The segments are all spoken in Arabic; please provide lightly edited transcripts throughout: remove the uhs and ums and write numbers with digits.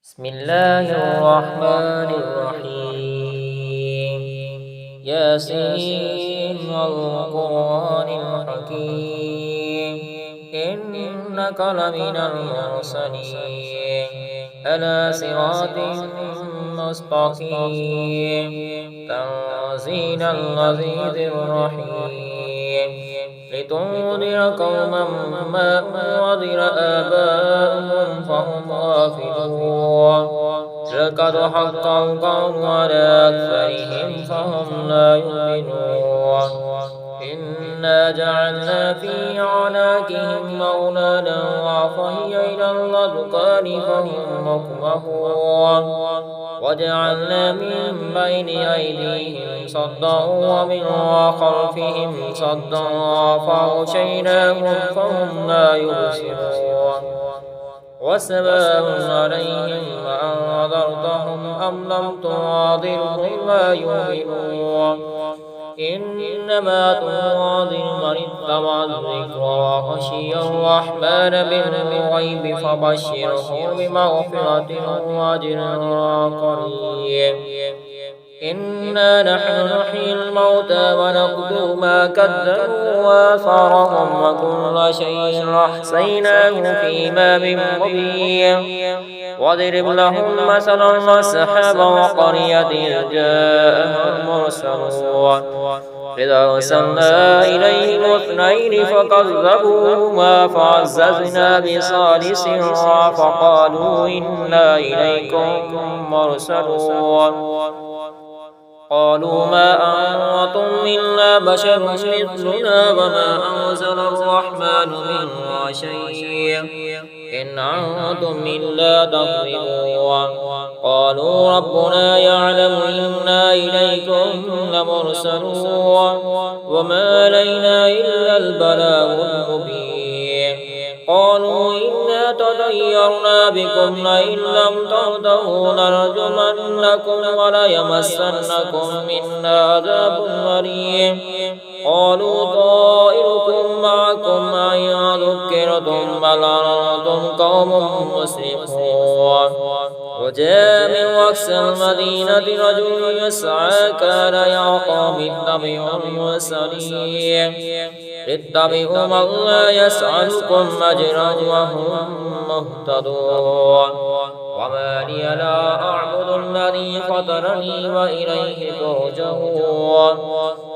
بسم الله الرحمن الرحيم. ياسين والقرآن الحكيم إنك لمن المرسلين على صراط مستقيم تنزيل العزيز الرحيم لتنذر قوما ما أنذر آباؤهم فهم غافلون لقد حق القول على أكثرهم فهم لا يؤمنون إنا جعلنا في أعناقهم أغلالا وفهي إلى الأذقان فهم مقمحون وجعلنا من بين أيديهم صدا ومن خلفهم صدا فأغشيناهم فهم لا يبصرون وسواء عليهم أأنذرتهم أم لم تنذرهم لا يؤمنون إنما تنذر من اتبع الذكر وخشي الرحمن بالغيب فبشره بمغفرة وأجر قريب إنا نحن نحيي الموتى ونكتب ما قدموا وآثارهم وكل شيء أحصيناه في إمام مبين واضرب لهم مثلا السحاب وقرية جاءها المرسلون إذا أرسلنا إليهم اثنين فكذبوهما فعززنا بثالث فقالوا إنا إليكم مرسلون قالوا ما أنتم إلا بشر مثلنا وما أنزل الرحمن من شيء إن أنتم إلا تكذبون قالوا ربنا يعلم إنا إليكم لمرسلون وما علينا إلا البلاغ المبين قالوا إنا تطيرنا بكم لئن لم تنتهوا لنرجمنكم وليمسنكم منا عذاب أليم قالوا طائركم معكم أئن ذكرتم بل أنتم قوم مسرفون وجاء من أقصى المدينة رجل يسعى كان يا قوم اتبعوا المرسلين اتبعوا من لا يسألكم أجرا وهم مهتدون وما لي لا أعبد الذي فطرني وإليه ترجعون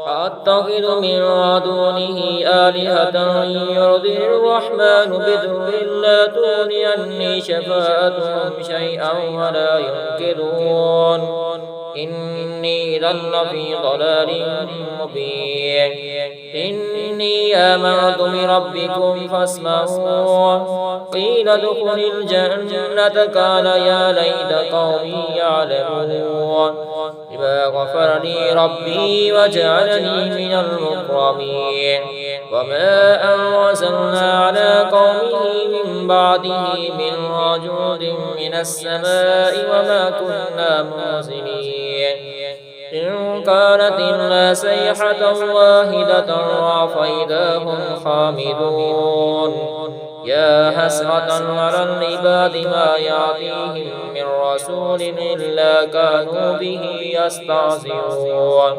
أتخذ من دونه آلهة يرضي الرحمن بذر لا تغني شفاعتهم شيئا ولا ينقذون إني إذا لفي ضلال مبين إني آمنت بربكم فاسمعون قيل ادخل الجنة قال يا ليت قومي يعلمون بما غفر لي ربي وجعلني من المكرمين وما أرسلنا على قومه من بعده من رجل من السماء وما كنا منزلين إن كانت إلا صيحة واحدة فإذا هم خامدون يا حسرة على العباد ما يأتيهم من رسول إلا كانوا به يستهزئون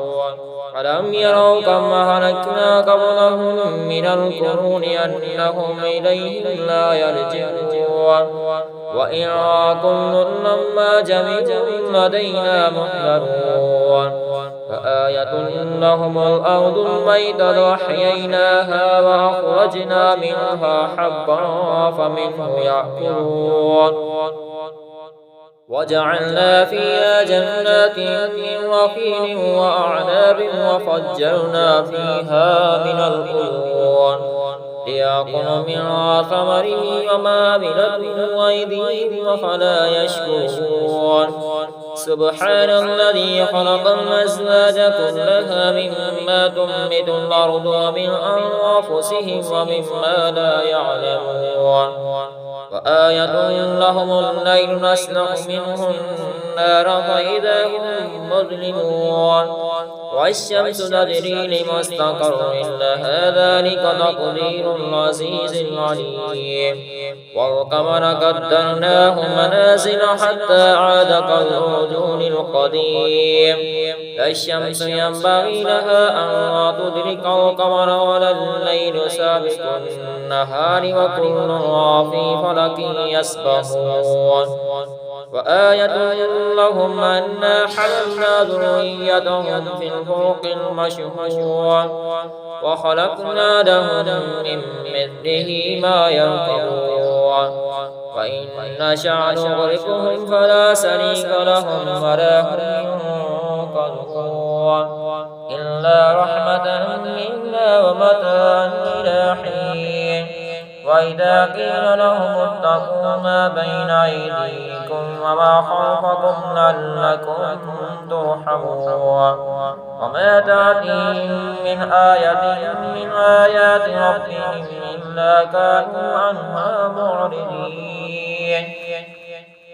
ألم يروا كم أهلكنا قبلهم من القرون أنهم إليهم لا يرجعون وإن كل لما جميع لدينا محضرون فآية لهم الأرض الميتة أحييناها وأخرجنا منها حبا فمنه يأكلون وجعلنا فيها جنات من رخيل وأعناب وفجرنا فيها من العيون ليأكلوا من ثمره وما عملته أيديهم أفلا يشكرون سبحان الذي خلق الأزواج كلها مما تنبت الأرض ومن أنفسهم ومما لا يعلمون وآية لهم الليل نسلخ منه النار فإذا هم مظلمون والشمس تجري لمستقر لها ذلك تقدير العزيز العليم والقمر قدرناه منازل حتى عاد كالعرجون القديم لا الشمس ينبغي لها أن تدرك القمر ولا الليل سابق النهار وكل في فلك يسبحون وآية لهم أنا حملنا ذريتهم في الفلك المشحون وخلقنا لهم من مثله ما يركبون وإن نشأ نغرقهم فلا شريك لهم ولا هم ينقذون إلا رحمة منا ومتاعا إلى حين وإذا قيل لهم اتقوا ما بين أيديكم وما خلفكم لعلكم ترحمون وما تأتيهم من آية من آيات ربهم إلا كانوا عنها معرضين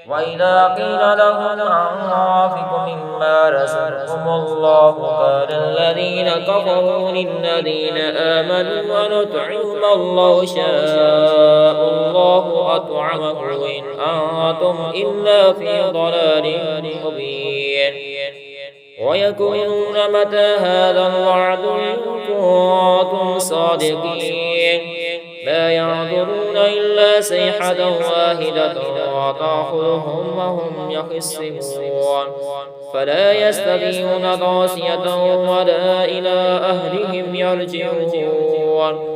وإذا قيل لهم أنفقوا مما رزقكم الله قال الذين كفروا للذين آمنوا ونطعم من لو شاء الله أطعمه إن أنتم إلا في ضلال مبين ويقولون متى هذا الوعد إن كنتم صادقين ما ينظرون إلا صيحة واحدة وتأخذهم وهم يخصمون فلا يستطيعون توصية ولا إلى أهلهم يرجعون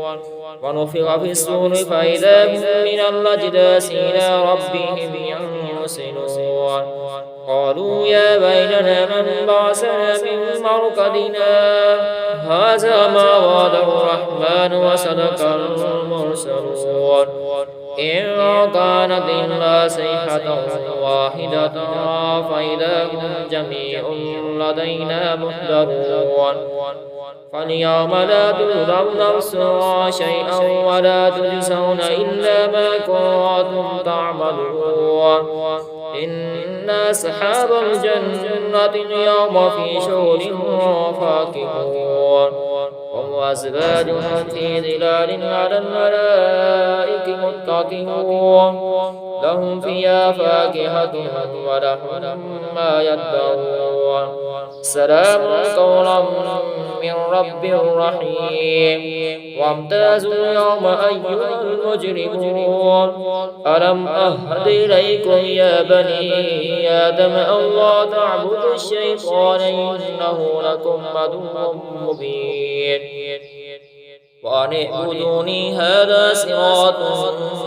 ونفخ في الصور فإذا هم من الأجداث إلى ربهم ينسلون قالوا يا ويلنا من بعثنا من مرقدنا هذا ما وعد الرحمن وصدق المرسلون إن كانت إلا صيحة واحدة فإذا هم جميع لدينا محضرون فاليوم لا تظلم نفس شيئا ولا تجزون إلا ما كنتم تعملون إن أصحاب الجنة اليوم في شغل فاكهون هم وأزواجهم في ظلال على الأرائك متكئون لهم فيها فاكهة ولهم ما يدعون سلام قولا من رب رحيم وامتازوا اليوم أيها المجرمون ألم أهد إليكم يا بني آدم ألا تعبدوا الشيطان إنه لكم عدو مبين وأن اعبدوني هذا صراط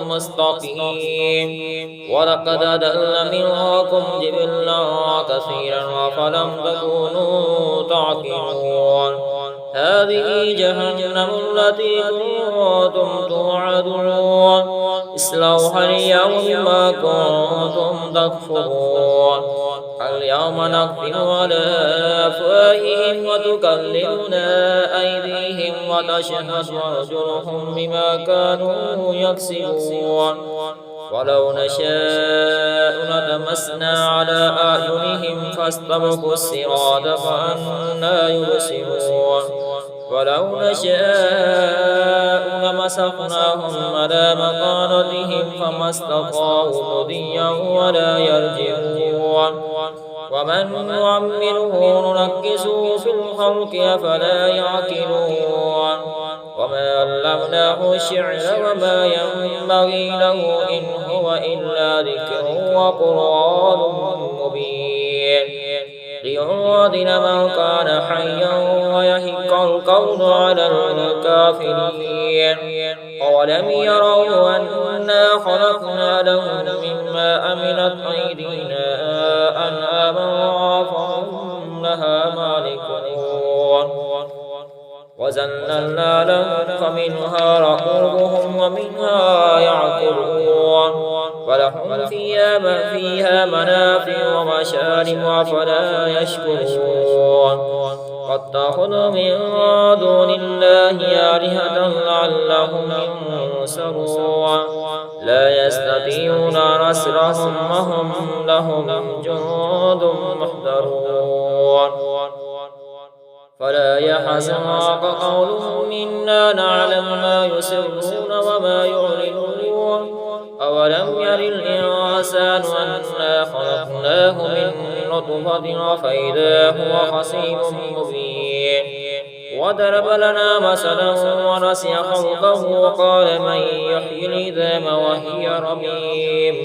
مستقيم ولقد أضل منكم جبلا كثيرا أفلم تكونوا تعقلون هذه جهنم التي كنتم توعدون اصلوها اليوم ما كنتم تكفرون اليوم نختم على أفواههم وتكلمنا أيديهم وتشهد أرجلهم بما كانوا يكسبون ولو نشاء لطمسنا على أعينهم فاستبقوا الصراط فأنى يبصرون ولو نشاء لمسخناهم على مكانتهم فما استطاعوا مضيا ولا يرجعون ومن نعمره ننكسه في الخلق أفلا يعقلون وما علمناه الشعر وما ينبغي له إن هو إلا ذكر وقرآن مبين لينذر من كان حيا ويحق القول على الكافرين أولم يروا أنا خلقنا لهم مما عملت أيدينا أنعاما فهم لها مالكون وزللنا لهم فمنها ركوبهم ومنها يعقلون ولهم فيها منافع ومشارب أفلا يشكرون واتخذوا من دون الله آلهة لعلهم ينصرون لا يستطيعون نصرهم وهم لهم جند محضرون فلا يحزنك قولهم إنا نعلم ما يسرون وما يعلنون أولم ير الإنسان أنا خلقناه من نطفة فإذا هو خصيم مبين وضرب لنا مثلا ونسي خلقه وقال من يحيي العظام وهي رميم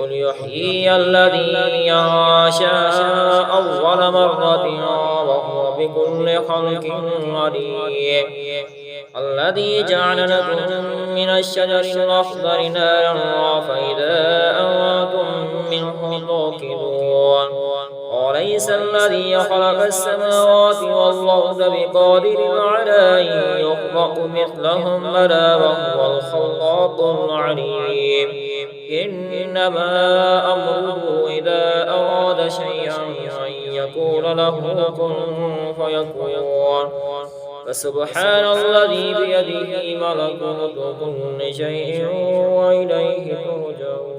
قل يحيي الذي ينشأ أول مرة وهو بكل خلق عليم الذي جعل لكم من الشجر الأخضر نارا فإذا أنتم منه توقدون وليس الذي خلق السماوات والأرض بقادر على أن يخلق مثلهم بلى وهو الخلاق العليم إنما أمره إذا أراد شيئا أن يقول له كن فيكون فسبحان الذي بيده ملكوت كل شيء وإليه ترجعون.